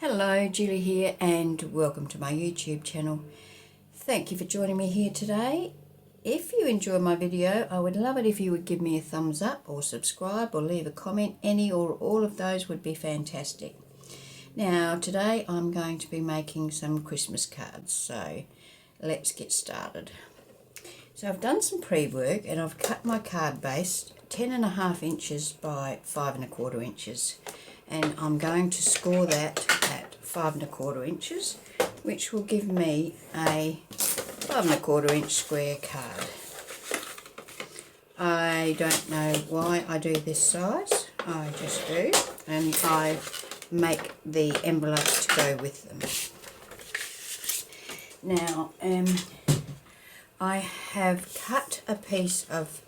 Hello, Julie here and welcome to my YouTube channel. Thank you for joining me here today. If you enjoy my video, I would love it if you would give me a thumbs up or subscribe or leave a comment. Any or all of those would be fantastic. Now today I'm going to be making some Christmas cards, so let's get started. So I've done some pre-work and I've cut my card base 10.5 inches by 5.25 inches. And I'm going to score that at 5.25 inches, which will give me a 5.25 inch square card. I don't know why I do this size, I just do, and I make the envelopes to go with them. Now I have cut a piece of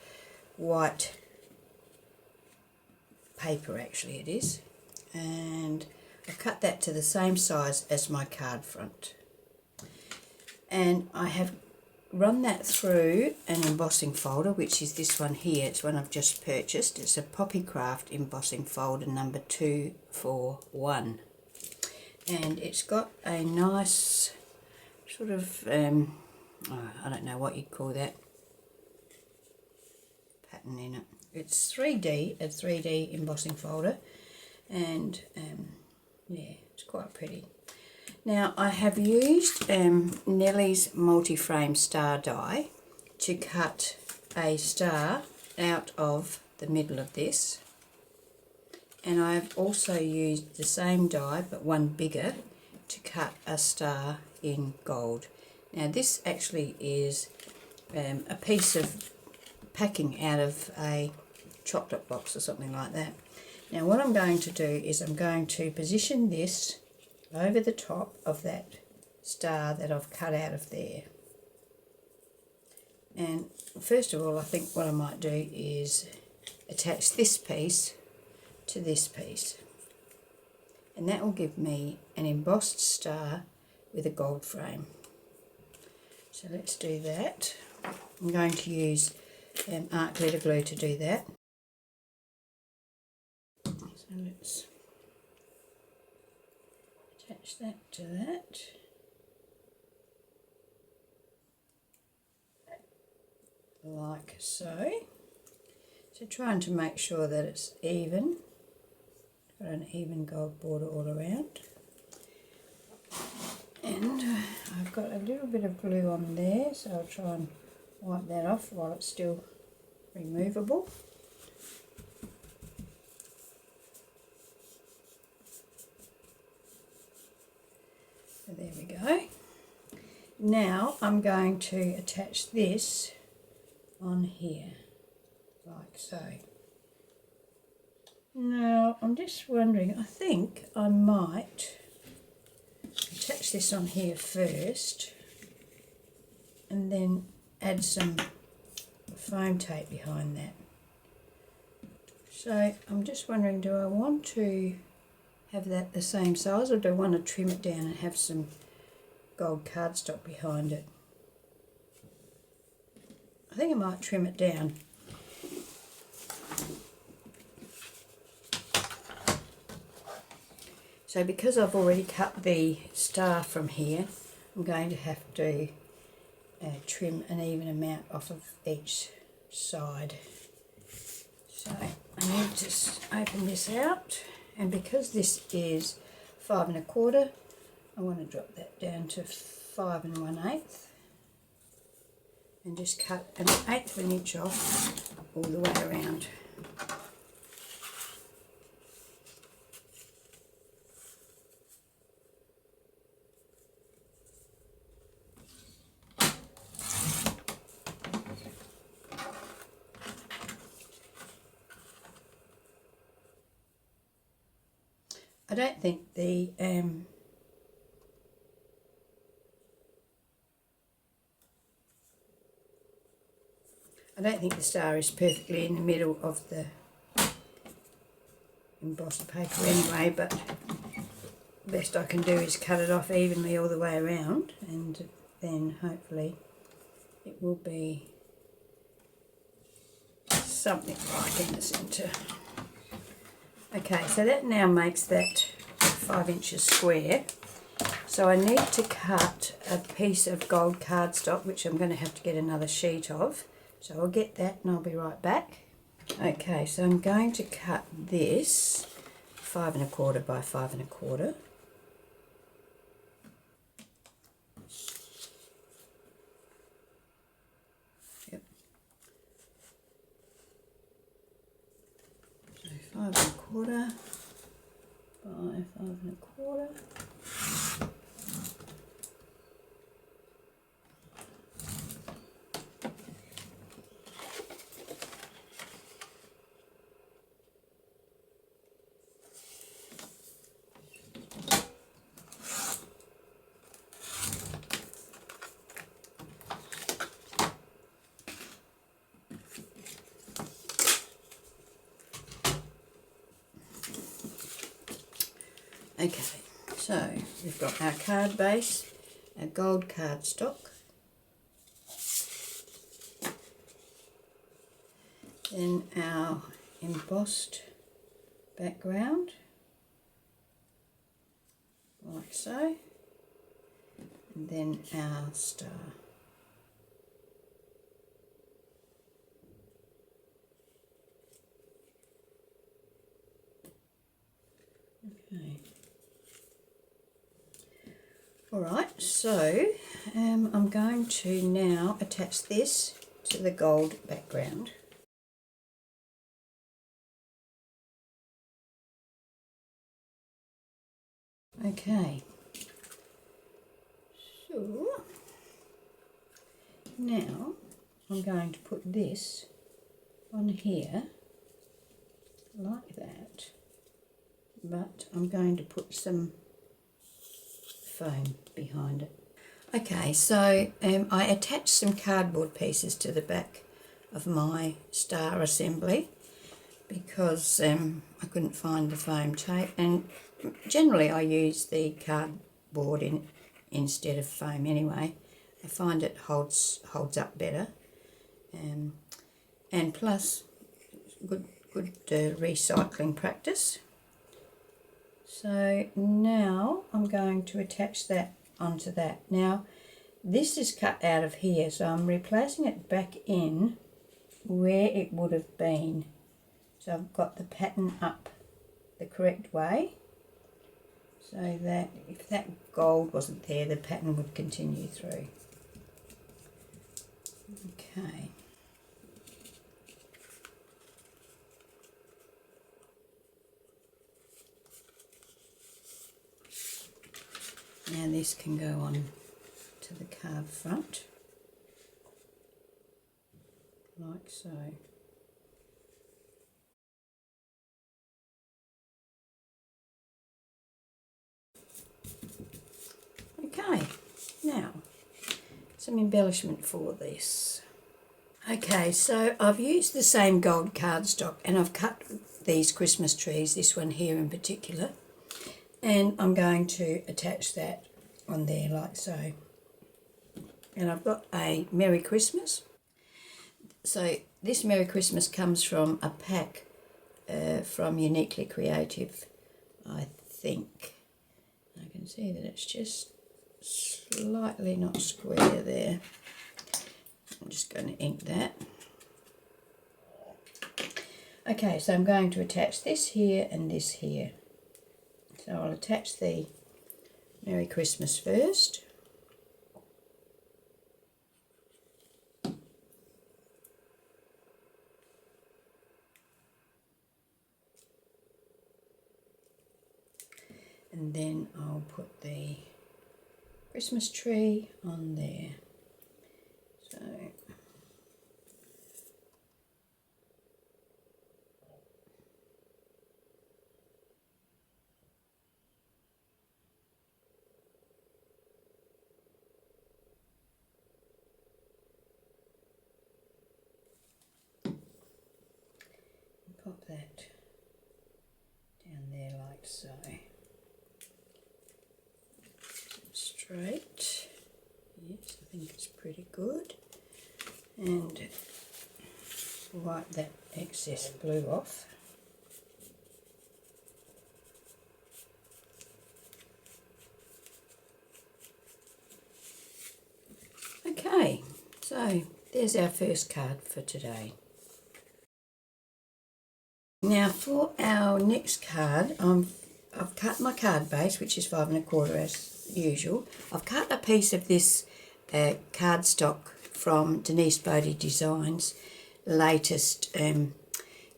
white paper, actually it is, and I've cut that to the same size as my card front, and I have run that through an embossing folder, which is this one here. It's one I've just purchased. It's a Poppy Craft embossing folder number 241, and it's got a nice sort of I don't know what you'd call that pattern in it. It's a 3D embossing folder, and yeah, it's quite pretty. Now I have used Nellie's multi-frame star die to cut a star out of the middle of this, and I've also used the same die but one bigger to cut a star in gold. Now this actually is a piece of packing out of a chocolate box or something like that. Now what I'm going to do is I'm going to position this over the top of that star that I've cut out of there. And first of all, I think what I might do is attach this piece to this piece, and that will give me an embossed star with a gold frame. So let's do that. I'm going to use art glitter glue to do that. So let's attach that to that. Like so. So trying to make sure that it's even. Got an even gold border all around. And I've got a little bit of glue on there, so I'll try and wipe that off while it's still removable. So there we go. Now I'm going to attach this on here, like so. Now I'm just wondering, I think I might attach this on here first and then add some foam tape behind that. So I'm just wondering, do I want to have that the same size, or do I want to trim it down and have some gold cardstock behind it? I think I might trim it down. So because I've already cut the star from here, I'm going to have to trim an even amount off of each side. So I need to just open this out, and because this is 5.25, I want to drop that down to 5 1/8 and just cut 1/8 of an inch off all the way around. I don't think the star is perfectly in the middle of the embossed paper anyway, but the best I can do is cut it off evenly all the way around, and then hopefully it will be something like in the centre. Okay, so that now makes that 5 inches square. So I need to cut a piece of gold cardstock, which I'm going to have to get another sheet of. So I'll get that and I'll be right back. Okay, so I'm going to cut this 5 1/4 by 5 1/4. Yep. So 5 1/4 by 5 1/4. Okay, so we've got our card base, our gold cardstock, then our embossed background, like so, and then our star. Okay. Alright, so I'm going to now attach this to the gold background. Okay, so now I'm going to put this on here like that, but I'm going to put some foam behind it. Okay, so I attached some cardboard pieces to the back of my star assembly because I couldn't find the foam tape, and generally I use the cardboard instead of foam anyway. I find it holds up better, and plus good recycling practice. So now I'm going to attach that onto that. Now this is cut out of here, so I'm replacing it back in where it would have been. So I've got the pattern up the correct way, so that if that gold wasn't there, the pattern would continue through. Okay. Now this can go on to the card front, like so. Okay, now some embellishment for this. Okay, so I've used the same gold cardstock and I've cut these Christmas trees, this one here in particular, and I'm going to attach that on there like so. And I've got a Merry Christmas. So this Merry Christmas comes from a pack from Uniquely Creative, I think. I can see that it's just slightly not square there. I'm just going to ink that. Okay, so I'm going to attach this here and this here. So I'll attach the Merry Christmas first. And then I'll put the Christmas tree on there. So pop that down there like so. Straight. Yes, I think it's pretty good. And wipe that excess glue off. So there's our first card for today. Now for our next card, I've cut my card base, which is 5 1/4 as usual. I've cut a piece of this cardstock from Denise Boddey Designs' latest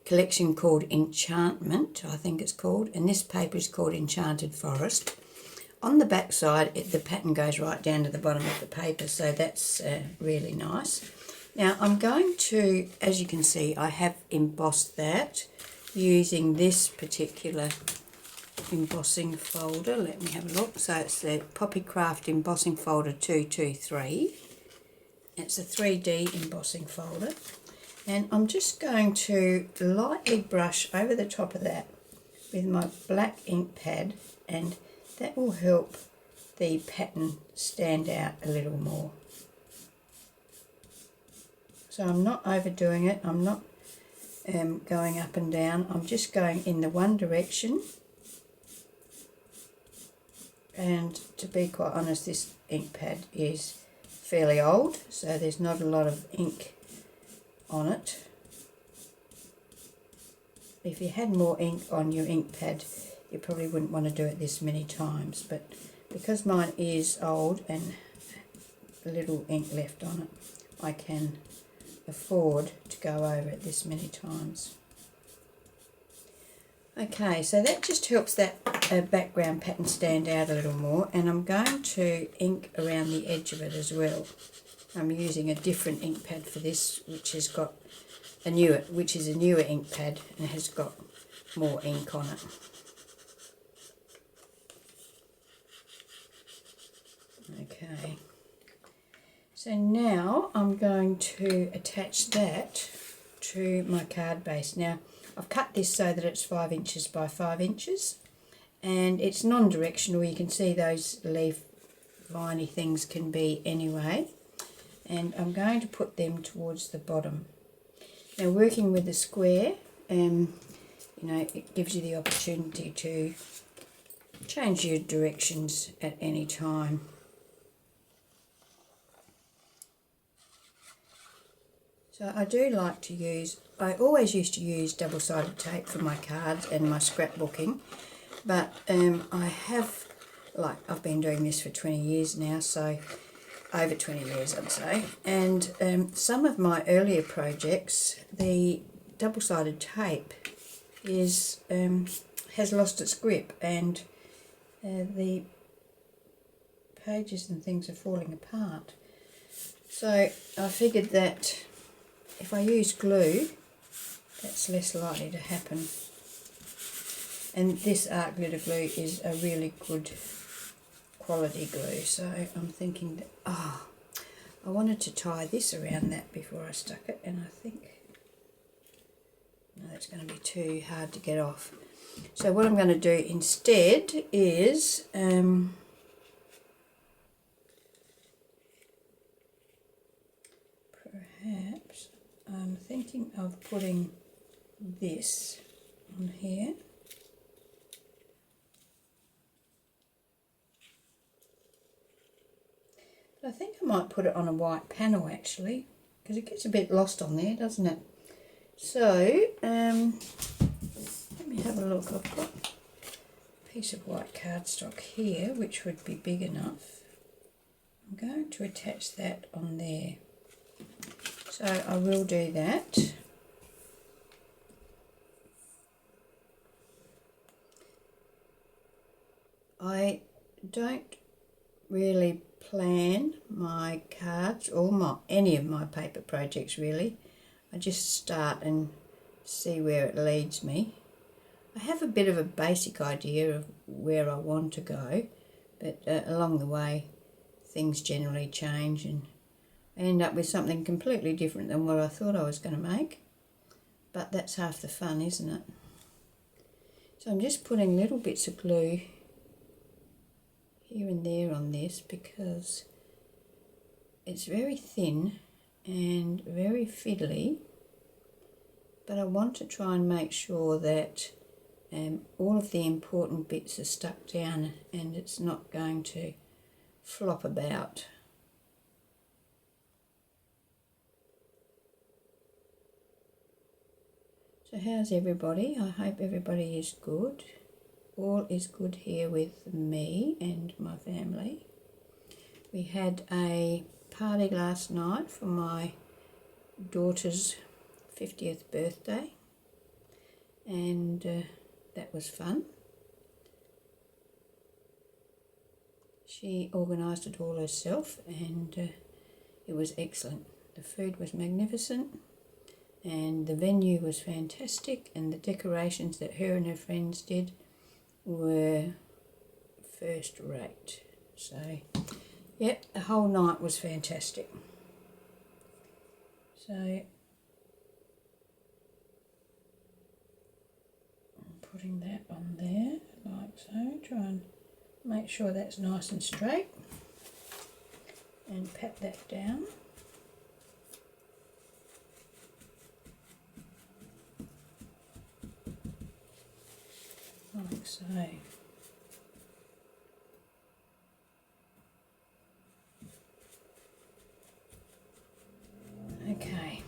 collection called Enchantment, I think it's called, and this paper is called Enchanted Forest. On the back side, the pattern goes right down to the bottom of the paper, so that's really nice. Now I'm going to, as you can see, I have embossed that using this particular embossing folder. Let me have a look. So it's the Poppy Craft Embossing Folder 223. It's a 3D embossing folder. And I'm just going to lightly brush over the top of that with my black ink pad, and that will help the pattern stand out a little more. So I'm not overdoing it, I'm not going up and down, I'm just going in the one direction. And to be quite honest, this ink pad is fairly old, so there's not a lot of ink on it. If you had more ink on your ink pad, you probably wouldn't want to do it this many times, but because mine is old and a little ink left on it, I can afford to go over it this many times. Okay, so that just helps that background pattern stand out a little more, and I'm going to ink around the edge of it as well. I'm using a different ink pad for this, which has got a newer ink pad and has got more ink on it. Okay, so now I'm going to attach that to my card base. Now I've cut this so that it's 5 inches by 5 inches, and it's non-directional. You can see those leaf viney things can be anyway, and I'm going to put them towards the bottom. Now working with the square, you know, it gives you the opportunity to change your directions at any time. So I do like to use, I always used to use double-sided tape for my cards and my scrapbooking, but I've been doing this for 20 years now, so over 20 years I'd say, and some of my earlier projects, the double-sided tape has lost its grip, and the pages and things are falling apart. So I figured that if I use glue, that's less likely to happen. And this art glitter glue is a really good quality glue, so I'm thinking that, I wanted to tie this around that before I stuck it, and I think, no, that's going to be too hard to get off. So what I'm going to do instead is perhaps I'm thinking of putting this on here. But I think I might put it on a white panel actually, because it gets a bit lost on there, doesn't it? So let me have a look. I've got a piece of white cardstock here which would be big enough. I'm going to attach that on there. So I will do that. I don't really plan my cards or any of my paper projects really. I just start and see where it leads me. I have a bit of a basic idea of where I want to go, but along the way things generally change and I end up with something completely different than what I thought I was going to make. But that's half the fun, isn't it? So I'm just putting little bits of glue here and there on this because it's very thin and very fiddly, but I want to try and make sure that all of the important bits are stuck down and it's not going to flop about. So how's everybody? I hope everybody is good. All is good here with me and my family. We had a party last night for my daughter's 50th birthday, and that was fun. She organised it all herself, and it was excellent. The food was magnificent, and the venue was fantastic, and the decorations that her and her friends did were first rate. So, yep, the whole night was fantastic. So, I'm putting that on there like so. Try and make sure that's nice and straight, and pat that down. Like so. Okay.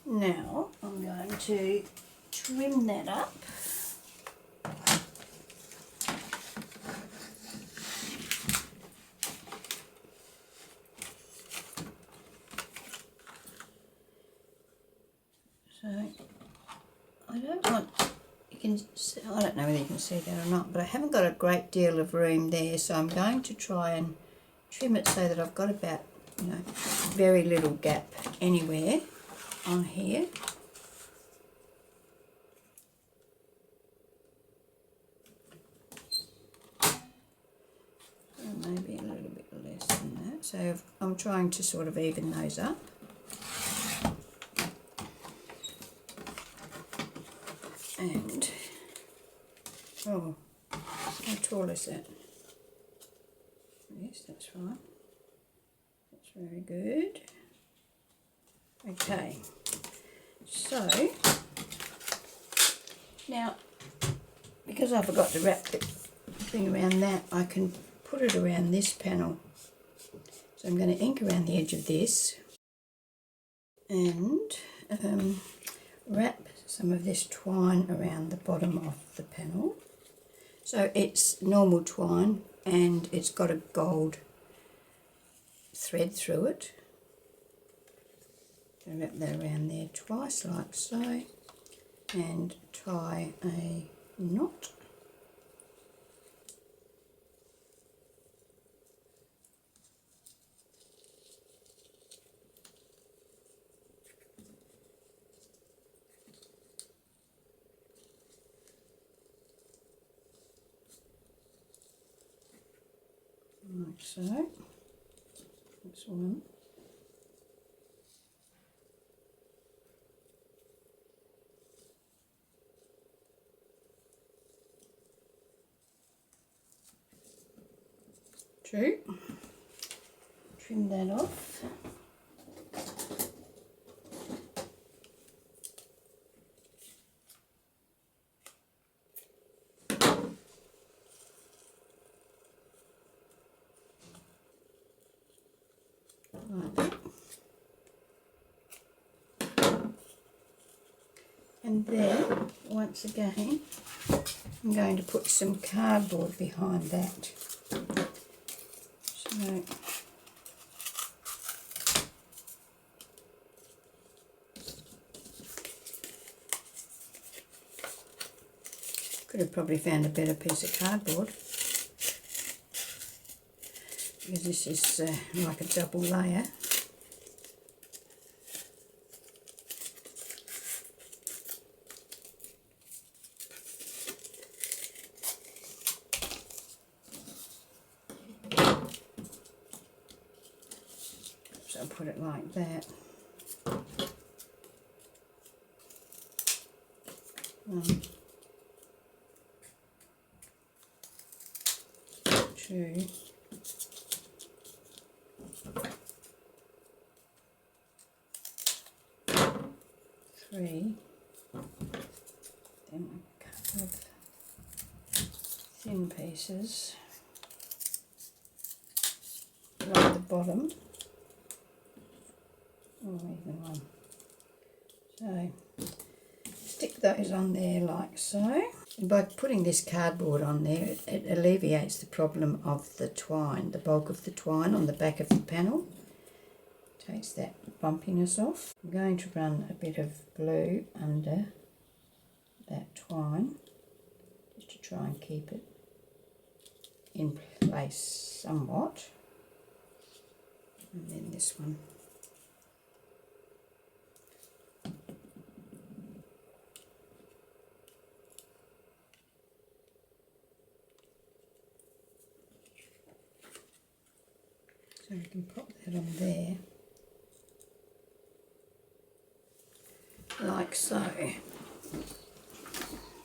Now I'm going to trim that up. So I don't want, you can see, I don't know whether you can see that or not, but I haven't got a great deal of room there, so I'm going to try and trim it so that I've got about, very little gap anywhere on here. And maybe a little bit less than that. So I'm trying to sort of even those up. And, oh, how tall is that? Yes, that's fine. That's very good. Okay, so now, because I forgot to wrap the thing around that, I can put it around this panel. So I'm going to ink around the edge of this and wrap some of this twine around the bottom of the panel. So it's normal twine and it's got a gold thread through it. So wrap that around there twice like so, and tie a knot. Like so. That's one. Two. Trim that off. Like that. And then, once again, I'm going to put some cardboard behind that. So, could have probably found a better piece of cardboard, because this is like a double layer. So I'll put it like that. 1, 2, 3, then a couple of thin pieces along the bottom, or even one So stick those on there like so. And by putting this cardboard on there, it alleviates the problem of the twine, the bulk of the twine on the back of the panel. Takes that bumpiness off. I'm going to run a bit of glue under that twine just to try and keep it in place somewhat. And then this one. So we can pop that on there, like so.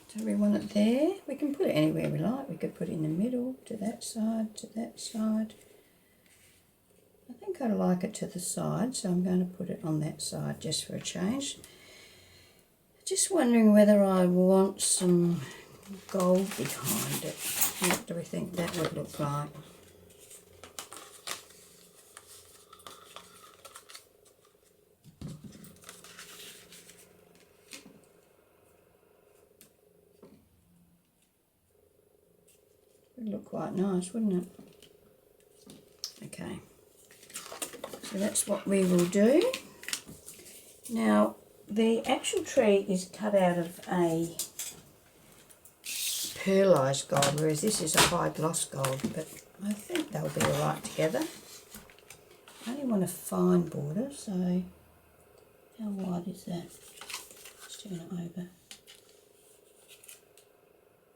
So we want it there. We can put it anywhere we like. We could put it in the middle, to that side, to that side. I think I like it to the side, so I'm going to put it on that side just for a change. Just wondering whether I want some gold behind it. What do we think that would look like? Would look quite nice, wouldn't it? Okay, so that's what we will do. Now, the actual tree is cut out of a pearlised gold, whereas this is a high gloss gold, but I think they'll be alright together. I only want a fine border, so how wide is that? Let's turn it over.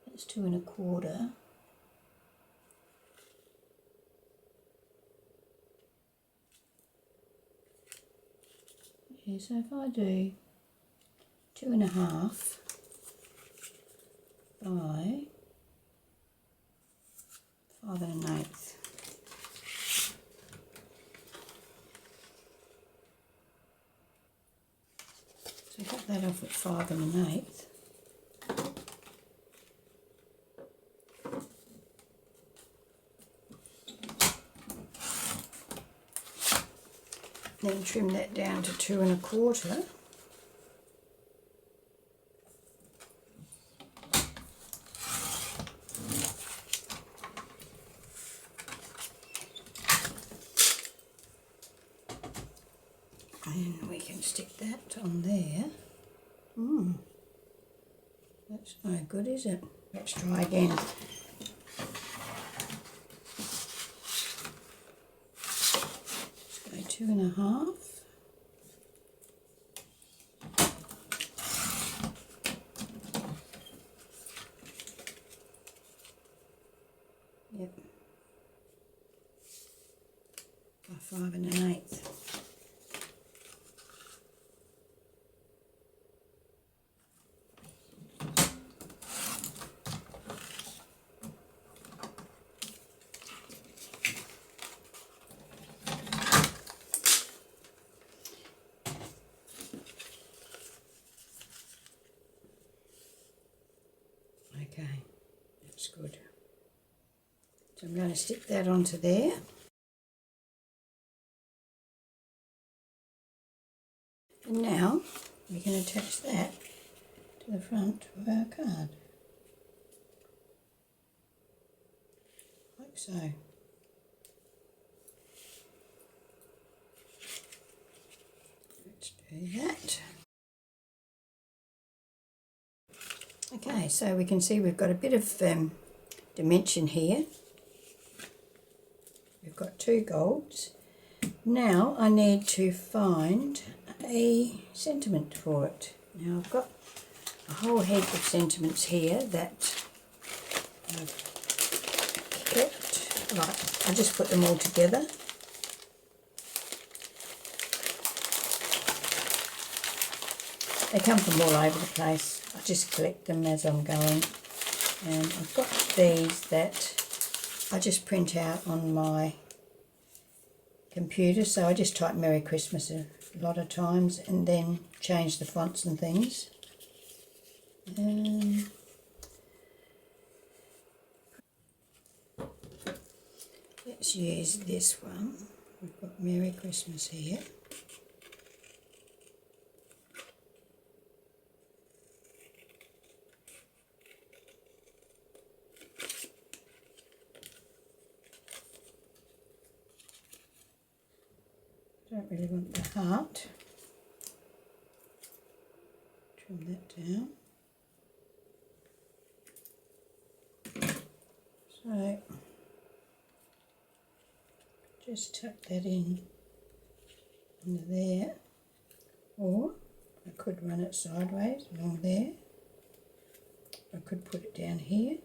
That's 2 1/4. Yeah, so if I do 2 1/2 by 5 1/8. So cut that off at 5 1/8. Then trim that down to 2 1/4. And we can stick that on there. That's no good, is it? Let's try again. Let's go 2 1/2. Yep. By 5 1/8. Okay, that's good. So I'm going to stick that onto there. And now we can attach that to the front of our card. Like so. Let's do that. Okay, so we can see we've got a bit of dimension here. We've got 2 golds. Now I need to find a sentiment for it. Now I've got a whole heap of sentiments here that I've kept. Right, I just put them all together. They come from all over the place. I just collect them as I'm going. And I've got these that I just print out on my computer. So I just type Merry Christmas a lot of times and then change the fonts and things. Let's use this one. We've got Merry Christmas here. don't really want the heart. Trim that down. So just tuck that in under there, or I could run it sideways along there. I could put it down here.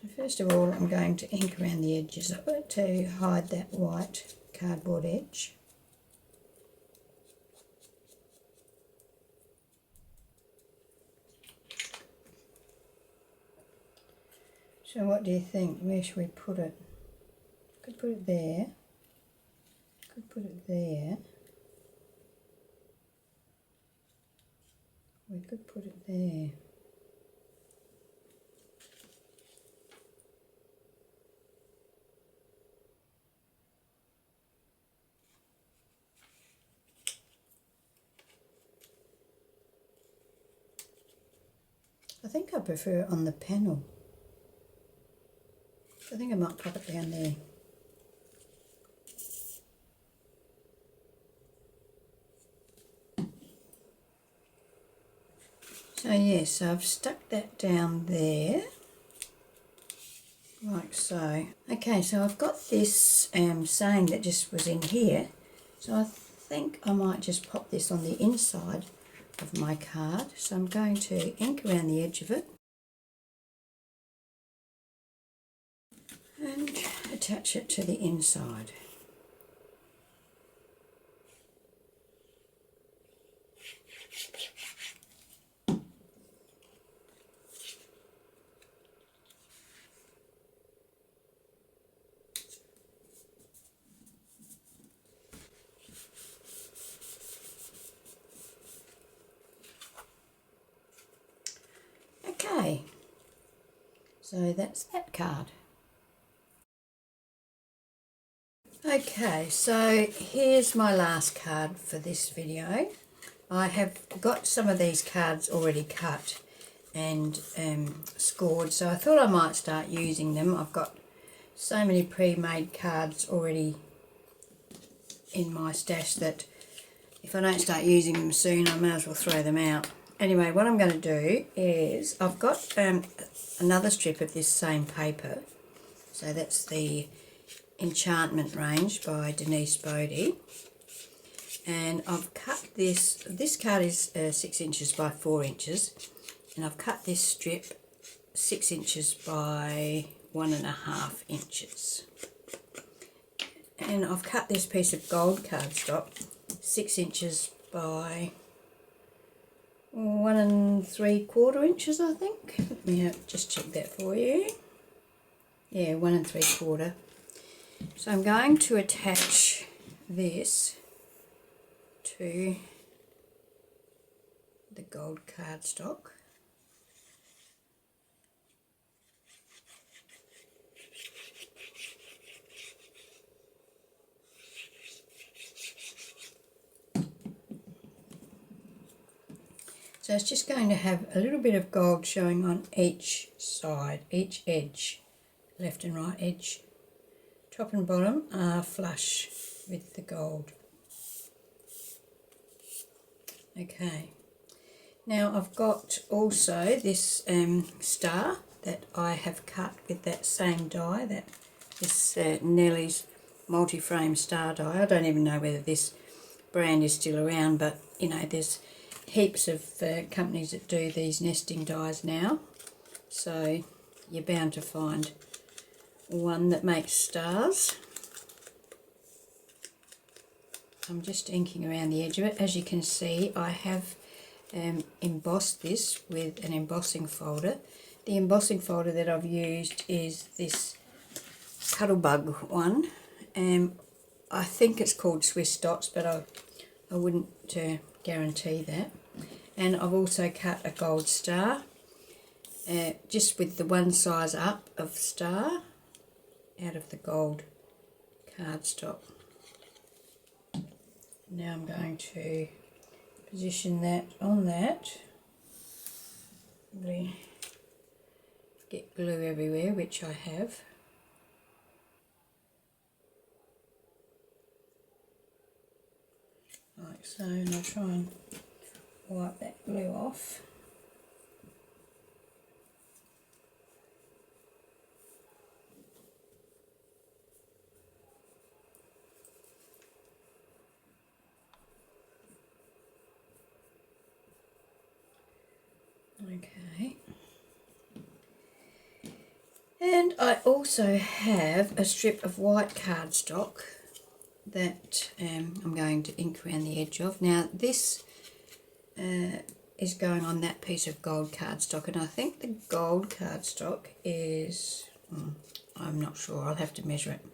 So first of all, I'm going to ink around the edges of it to hide that white cardboard edge. So what do you think? Where should we put it? Could put it there. Could put it there. We could put it there. I think I prefer it on the panel. I think I might pop it down there. So yes, so I've stuck that down there, like so. Okay, so I've got this saying that just was in here, so I think I might just pop this on the inside of my card. So I'm going to ink around the edge of it and attach it to the inside. Okay, so that's that card. Okay, so here's my last card for this video. I have got some of these cards already cut and scored, so I thought I might start using them. I've got so many pre-made cards already in my stash that if I don't start using them soon, I may as well throw them out. Anyway, what I'm going to do is I've got another strip of this same paper. So that's the Enchantment range by Denise Boddey. And I've cut this card is 6 inches by 4 inches. And I've cut this strip 6 inches by 1.5 inches. And I've cut this piece of gold cardstock 6 inches by 1 3/4 inches, I think. Let me just check that for you. Yeah, 1 3/4. So I'm going to attach this to the gold cardstock. So it's just going to have a little bit of gold showing on each side, each edge, left and right edge. Top and bottom are flush with the gold. Okay, now I've got also this star that I have cut with that same die, this Nellie's multi-frame star die. I don't even know whether this brand is still around, but you know, there's heaps of companies that do these nesting dies now, so you're bound to find one that makes stars. I'm just inking around the edge of it. As you can see, I have embossed this with an embossing folder. The embossing folder that I've used is this Cutterbee one. I think it's called Swiss Dots, but I wouldn't guarantee that. And I've also cut a gold star, just with the one size up of star out of the gold cardstock. Now I'm going to position that on that. Really get glue everywhere, which I have. So I'll try and wipe that glue off. Okay. And I also have a strip of white cardstock that I'm going to ink around the edge of. Now this is going on that piece of gold cardstock, and I think the gold cardstock is, I'm not sure, I'll have to measure it,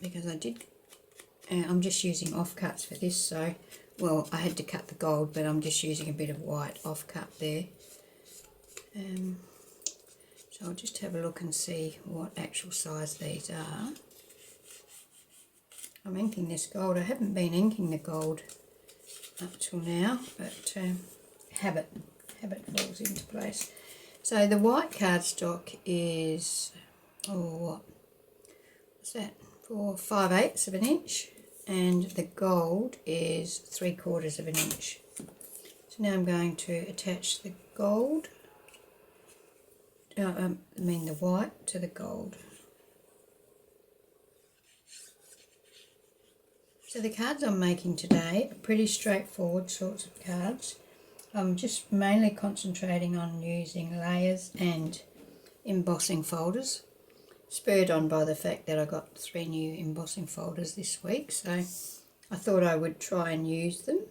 because I did, I'm just using offcuts for this, so, well, I had to cut the gold, but I'm just using a bit of white offcut there. So I'll just have a look and see what actual size these are. I'm inking this gold. I haven't been inking the gold up till now, but habit falls into place. So the white cardstock is, what's that, for 5/8 of an inch, and the gold is 3/4 of an inch. So now I'm going to attach the gold, the white to the gold. So the cards I'm making today are pretty straightforward sorts of cards. I'm just mainly concentrating on using layers and embossing folders, spurred on by the fact that I got 3 new embossing folders this week, so I thought I would try and use them.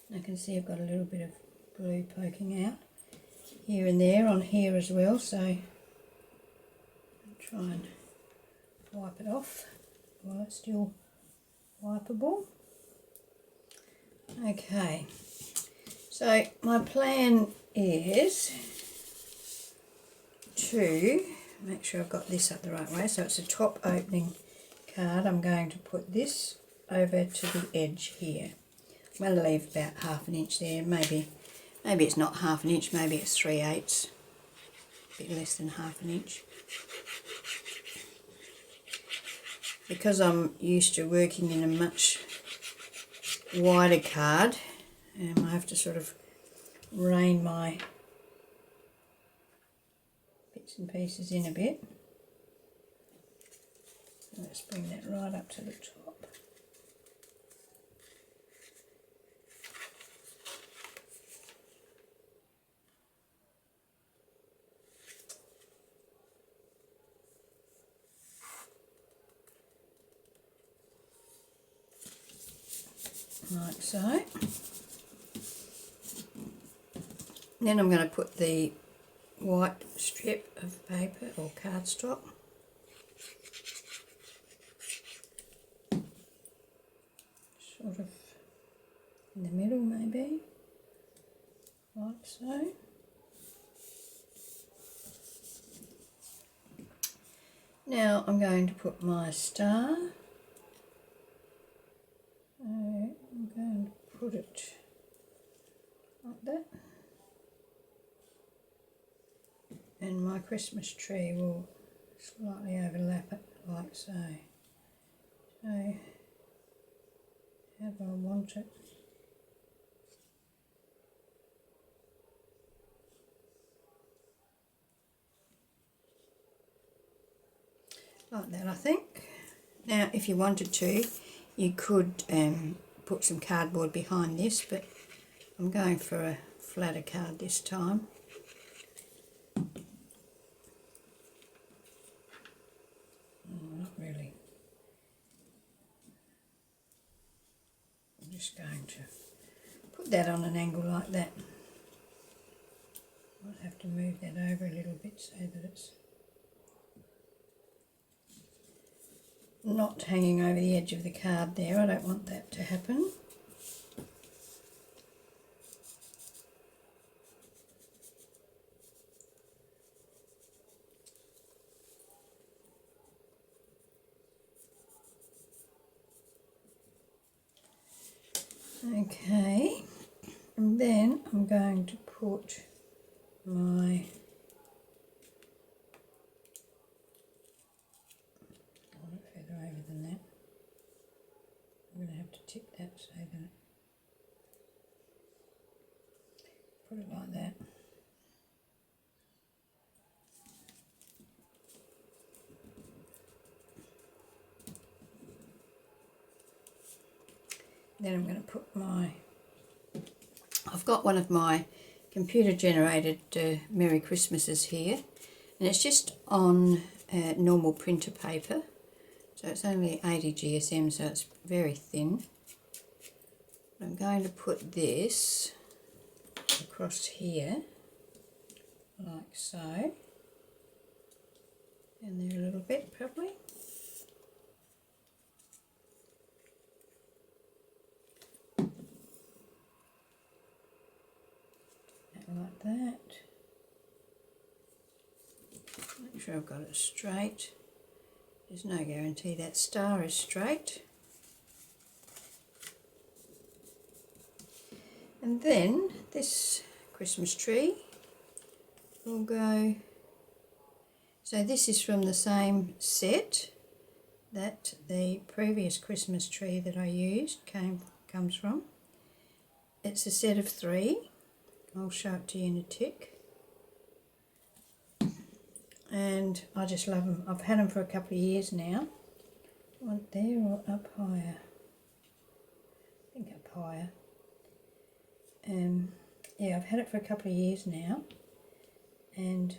And I can see I've got a little bit of glue poking out here and there on here as well, so I'll try and wipe it off while it's still wipeable. Okay, so my plan is to make sure I've got this up the right way. So it's a top opening card. I'm going to put this over to the edge here. I'm going to leave about 1/2 inch there. Maybe it's not 1/2 inch, maybe it's 3/8, a bit less than 1/2 inch. Because I'm used to working in a much wider card, I have to sort of rein my bits and pieces in a bit. So let's bring that right up to the top. Like so. Then I'm going to put the white strip of paper or cardstock sort of in the middle, maybe, like so. Now I'm going to put my star. I'm going to put it like that, and my Christmas tree will slightly overlap it like so. So how do I want it? Like that, I think. Now if you wanted to, you could put some cardboard behind this, but I'm going for a flatter card this time. Not really. I'm just going to put that on an angle like that. Might have to move that over a little bit so that it's not hanging over the edge of the card there. I don't want that to happen. Okay, and then I'm going to put my further over than that. tip that so that put it like that. Then I'm going to put I've got one of my computer generated Merry Christmases here, and it's just on normal printer paper, so it's only 80 GSM, so it's very thin. I'm going to put this across here like so, and there a little bit probably. Like that. Make sure I've got it straight. There's no guarantee that star is straight. And then this Christmas tree will go. So this is from the same set that the previous Christmas tree that I used comes from. It's a set of 3. I'll show it to you in a tick. And I just love them. I've had them for a couple of years now. Want there or up higher? I think up higher. Yeah, I've had it for a couple of years now, and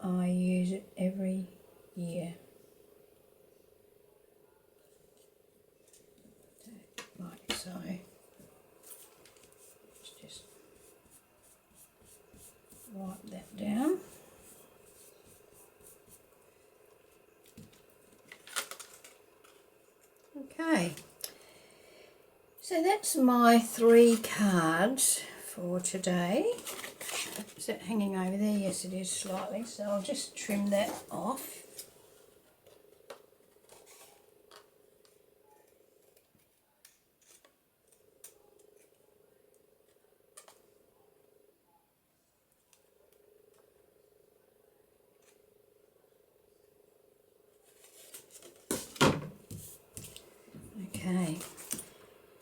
I use it every year. Like so. Just wipe that down. Okay, so that's my 3 cards for today. Is it hanging over there? Yes, it is slightly, so I'll just trim that off. Okay,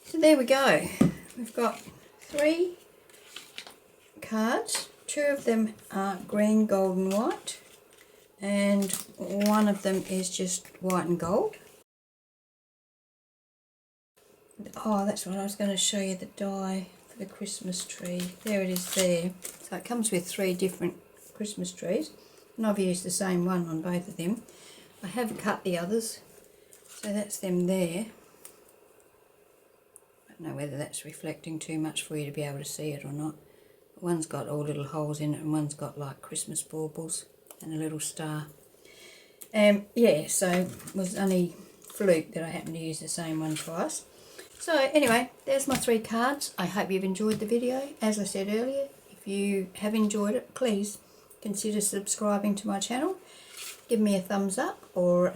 so there we go. We've got 3 cards. 2 of them are green, gold and white, and 1 of them is just white and gold. Oh, that's what I was going to show you, the die for the Christmas tree. There it is there. So it comes with 3 different Christmas trees, and I've used the same one on both of them. I have cut the others, so that's them there. I don't know whether that's reflecting too much for you to be able to see it or not. One's got all little holes in it, and one's got like Christmas baubles and a little star. Yeah, so it was only fluke that I happened to use the same one twice. So anyway, there's my 3 cards. I hope you've enjoyed the video. As I said earlier, if you have enjoyed it, please consider subscribing to my channel. Give me a thumbs up or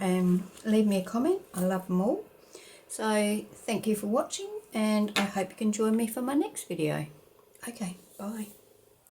leave me a comment. I love them all. So thank you for watching, and I hope you can join me for my next video. Okay, bye.